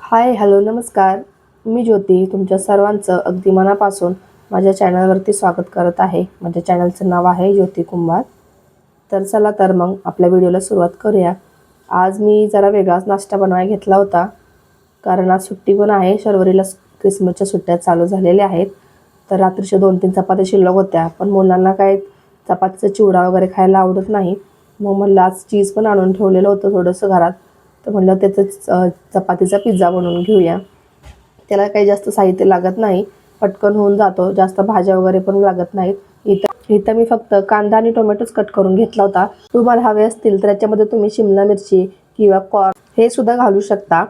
Hi hello नमस्कार. मी ज्योती तुमच्या सर्वांचं अगदी मनापासून माझ्या चॅनलवरती स्वागत करत आहे. माझ्या चॅनलचं नाव आहे ज्योती कुंभार. तर चला तर मग आपल्या व्हिडिओला सुरुवात करूया. आज मी जरा वेगळाच नाश्ता बनवायला घेतला होता, कारण आज सुट्टी पण आहे. शर्वरीला क्रिसमसच्या सुट्ट्या चालू झालेल्या आहेत. तर रात्रीच्या 2-3 चपात्या शिल्लक होत्या, पण मुलांना काय चपातीचा चिवडा वगैरे खायला आवडत नाही. मग म्हणलं आज चीज पण आणून ठेवलेलं होतं थोडंसं घरात, तर म्हणलं त्याचं चपातीचा पिझ्झा बनवून घेऊया. त्याला काही जास्त साहित्य लागत नाही, पटकन होऊन जातो. जास्त भाज्या वगैरे पण लागत नाहीत. इथं मी फक्त कांदा आणि टोमॅटोच कट करून घेतला होता. तुम्हाला हवे असतील तर याच्यामध्ये तुम्ही शिमला मिरची किंवा कॉर्न हे सुद्धा घालू शकता.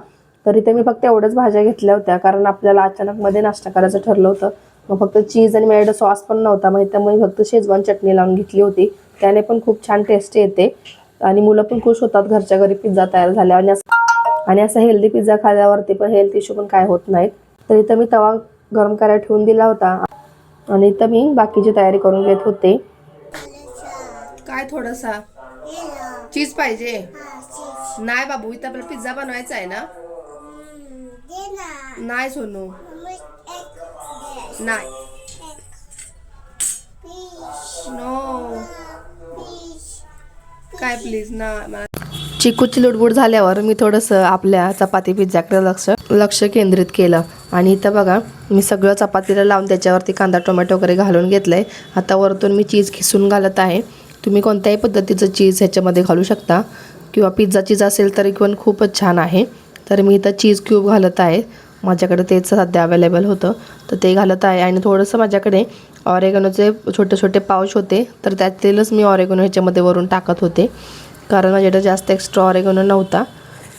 तर इथे मी फक्त एवढ्याच भाज्या घेतल्या होत्या, कारण आपल्याला अचानक मध्ये नाश्ता करायचं ठरलं होतं. मग फक्त चीज आणि माझ्याकडे सॉस पण नव्हता, मग त्यामुळे फक्त शेजवान चटणी लावून घेतली होती. त्याने पण खूप छान टेस्ट येते आणि मुलं पण खुश होतात घरच्या घरी पिझ्झा तयार झाल्यावर. आणि असं हेल्दी पिझ्झा खाल्ल्यावरती पण हेल्थ इश्यू पण काय होत नाहीत. तर इथं मी तवा गरम करायला ठेवून दिला होता आणि इथं मी बाकीची तयारी करून घेत होते. काय थोडासा चीज पाहिजे? नाही बाबू, इथं आपल्याला पिझ्झा बनवायचा आहे ना. नाही सोनू, नाही, नो, काय प्लीज ना. चिकूची लुडबुड झाल्यावर मी थोडंसं आपल्या चपाती पिझ्झाकडे लक्ष केंद्रित केलं. आणि इथं बघा, मी सगळं चपातीला लावून त्याच्यावरती कांदा टोमॅटो वगैरे घालून घेतलं आहे. आता वरतून मी चीज खिसून घालत आहे. तुम्ही कोणत्याही पद्धतीचं चीज ह्याच्यामध्ये घालू शकता, किंवा पिझ्झा चीज असेल तरी पण खूपच छान आहे. तर मी इथं चीज क्यूब घालत आहे. माझ्याकडे तेच सध्या अवेलेबल होतं, तर ते घालत आहे. आणि थोडंसं माझ्याकडे ऑरेगॅनोचे छोटे छोटे पाऊच होते, तर त्यातीलच मी ऑरेगॅनो ह्याच्यामध्ये वरून टाकत होते, कारण माझ्याकडे जास्त एक्स्ट्रा ऑरेगॅनो नव्हता.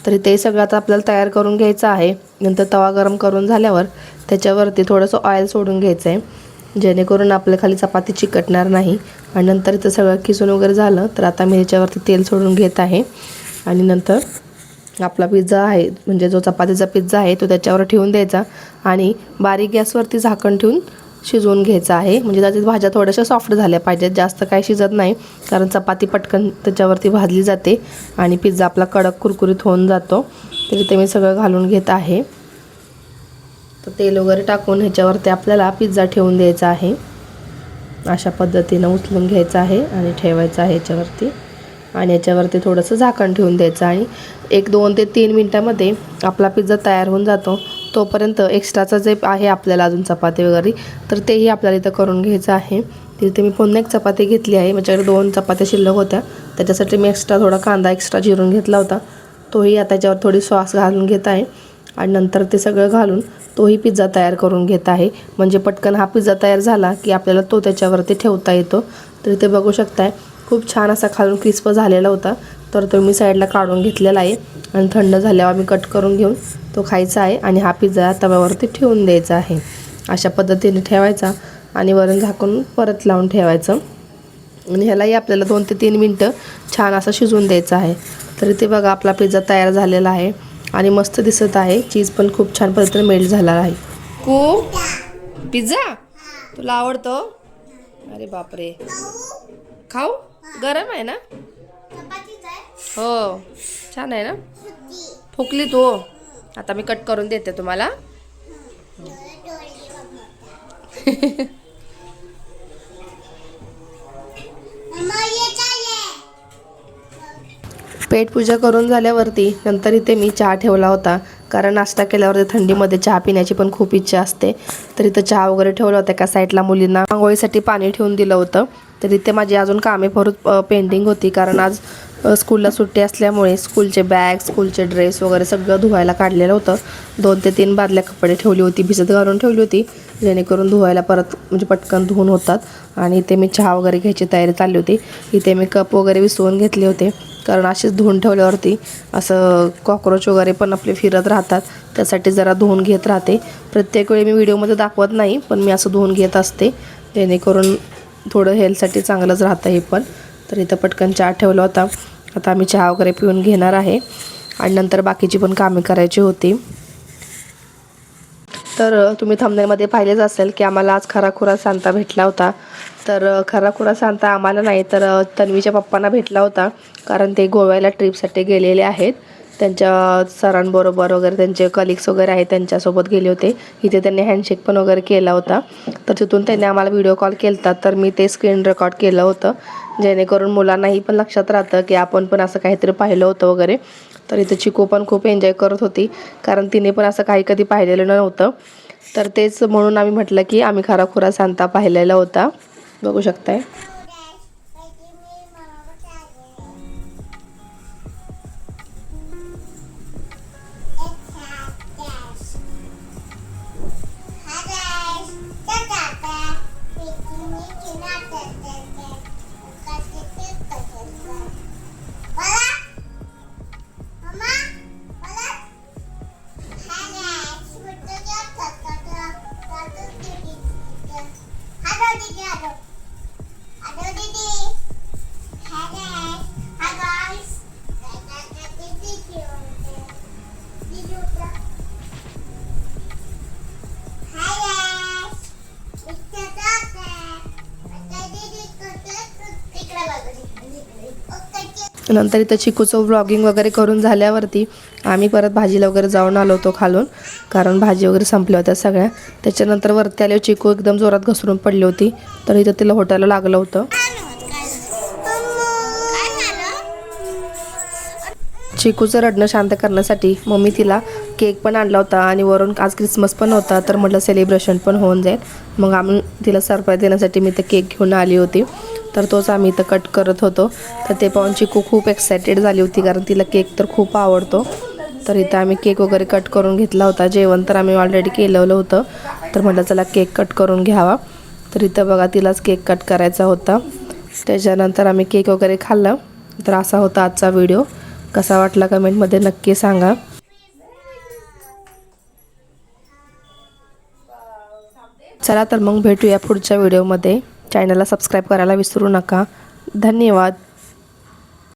तरी ते सगळं आता आपल्याला तयार करून घ्यायचं आहे. नंतर तवा गरम करून झाल्यावर त्याच्यावरती थोडंसं ऑइल सोडून घ्यायचं आहे, जेणेकरून आपल्या खाली चपाती चिकटणार नाही. आणि नंतर इथं सगळं किसून वगैरे झालं तर आता मी ह्याच्यावरती तेल सोडून घेत आहे. आणि नंतर आपला पिझ्झा आहे, म्हणजे जो चपातीचा पिझ्झा आहे तो त्याच्यावर ठेवून द्यायचा आणि बारीक गॅसवरती झाकण ठेवून शिजवून घ्यायचं आहे. म्हणजे त्याच्यात भाज्या थोड्याशा सॉफ्ट झाल्या पाहिजेत, जास्त काही शिजत नाही, कारण चपाती पटकन त्याच्यावरती भाजली जाते आणि पिझ्झा आपला कडक कुरकुरीत होऊन जातो. तर इथे मी सगळं घालून घेत आहे. तर तेल वगैरे टाकून ह्याच्यावरती आपल्याला पिझ्झा ठेवून द्यायचा आहे. अशा पद्धतीनं उचलून घ्यायचं आहे आणि ठेवायचं आहे ह्याच्यावरती. आणि याच्यावरती थोडंसं झाकण ठेवून द्यायचं आणि 1-2 ते 3 मिनटामध्ये आपला पिझ्झा तयार होऊन जातो. तोपर्यंत एक्स्ट्राचं जे आहे आपल्याला अजून चपाती वगैरे, तर तेही आपल्याला इथं करून घ्यायचं आहे. तिथे मी पुन्हा एक चपाती घेतली आहे. माझ्याकडे 2 चपात्या शिल्लक होत्या, त्याच्यासाठी मी थोडा कांदा एक्स्ट्रा चिरून घेतला होता. तोही आता त्याच्यावर थोडी सॉस घालून घेत आहे. आणि नंतर ते सगळं घालून तोही पिझ्झा तयार करून घेत आहे. म्हणजे पटकन हा पिझ्झा तयार झाला की आपल्याला तो त्याच्यावरती ठेवता येतो. तर इथे बघू शकताय, खूप छान असा खालून क्रिस्प झालेला होता. तर तो मी साईडला काढून घेतलेला आहे आणि थंड झाल्यावर मी कट करून घेऊन तो खायचा आहे. आणि हा पिझ्झा तव्यावरती ठेवून द्यायचा आहे. अशा पद्धतीने ठेवायचा आणि वरून झाकून परत लावून ठेवायचं. आणि ह्यालाही आपल्याला 2 ते 3 मिनटं छान असं शिजवून द्यायचं आहे. तर इथे बघा, आपला पिझ्झा तयार झालेला आहे आणि मस्त दिसत आहे. चीज पण खूप छान पद्धतीने मेल्ट झाला आहे. पिझ्झा तुला आवडतो? अरे बापरे, खाऊ? गरम आहे ना? हो, छान आहे ना? फुकली तू. आता मी कट करून देते तुम्हाला. पेटपूजा करून झाल्यावरती नंतर इथे मी चहा ठेवला होता, कारण नाश्ता केल्यावरती थंडीमध्ये चहा पिण्याची पण खूप इच्छा असते. तर इथं चहा वगैरे ठेवला होता. एका साईडला मुलींना आंघोळीसाठी पाणी ठेवून दिलं होतं. तर इथे माझी अजून कामे भरपूर पेंडिंग होती, कारण आज स्कूलला सुट्टी असल्यामुळे स्कूलचे बॅग, स्कूलचे ड्रेस वगैरे सगळं धुवायला काढलेलं होतं. 2 ते 3 बादल्या कपडे ठेवली होती, भिजत घालून ठेवली होती, जेणेकरून धुवायला परत म्हणजे पटकन धुवून होतात. आणि इथे मी चहा वगैरे घ्यायची तयारी चालली होती. इथे मी कप वगैरे विसवून घेतले होते, कारण असेच धुवून ठेवल्यावरती असं कॉक्रोच वगैरे पण आपले फिरत राहतात. त्यासाठी जरा धुवून घेत राहते. प्रत्येक वेळी मी व्हिडिओमध्ये दाखवत नाही, पण मी असं धुवून घेत असते, जेणेकरून थोडं हेल्थसाठी चांगलंच राहतं हे पण. तर इथं पटकन चहा ठेवला होता. आता आम्ही चहा वगैरे पिऊन घेणार आहे आणि नंतर बाकीची पण कामे करायची होती. तर तुम्ही थंबनेलमध्ये पाहिलेच असेल की आम्हाला आज खराखुरा सांता भेटला होता. तर खराखुरा सांता आम्हाला नाही, तर तन्वीच्या पप्पांना भेटला होता, कारण ते गोव्याला ट्रिपसाठी गेलेले आहेत. त्यांच्या सरांबरोबर वगैरे त्यांचे कलिग्स वगैरे आहेत त्यांच्यासोबत गेले होते. इथे त्यांनी हँडशेक पण वगैरे केला होता. तर तिथून त्यांनी आम्हाला व्हिडिओ कॉल केला तर मी ते स्क्रीन रेकॉर्ड केलं होतं, जेणेकरून मुलांनाही पण लक्षात राहतं की आपण पण असं काहीतरी पाहिलं होतं वगैरे. तर इथं चिकू पण खूप एन्जॉय करत होती, कारण तिने पण असं काही कधी पाहिलेलं नव्हतं. तर तेच म्हणून आम्ही म्हटलं की आम्ही खराखुरा सांता पाहिलेला होता. बघू शकताय. नंतर इथं चिकूचं व्लॉगिंग वगैरे करून झाल्यावरती आम्ही परत भाजीला वगैरे जाऊन आलो होतो खालून, कारण भाजी वगैरे संपल्या होत्या सगळ्या. त्याच्यानंतर वरती आले चिकू एकदम जोरात घसरून पडली होती, तर इथं तिला होटायला लागलं होतं. चिकूचं रडणं शांत करण्यासाठी मम्मी तिला केक पण आणला होता आणि वरून आज क्रिसमस पण होता, तर म्हटलं सेलिब्रेशन पण होऊन जाईल. मग आम्ही तिला सरप्राईज देण्यासाठी मी ते केक घेऊन आली होती, तर तोच आम्ही इथं कट करत होतो. तर ते पाहून चिकू खूप एक्सायटेड झाली होती, कारण तिला केक तर खूप आवडतो. तर इथं आम्ही केक वगैरे कट करून घेतला होता. जेवण तर आम्ही ऑलरेडी केलेलं होतं, तर म्हटलं चला केक कट करून घ्यावा. तर इथं बघा तिलाच केक कट करायचा होता. त्याच्यानंतर आम्ही केक वगैरे खाल्ला. तर असा होता आजचा व्हिडिओ. कसा वाटला कमेंटमध्ये नक्की सांगा. चला तर मग भेटूया पुढच्या व्हिडिओमध्ये. चॅनलला सबस्क्राईब करायला विसरू नका. धन्यवाद.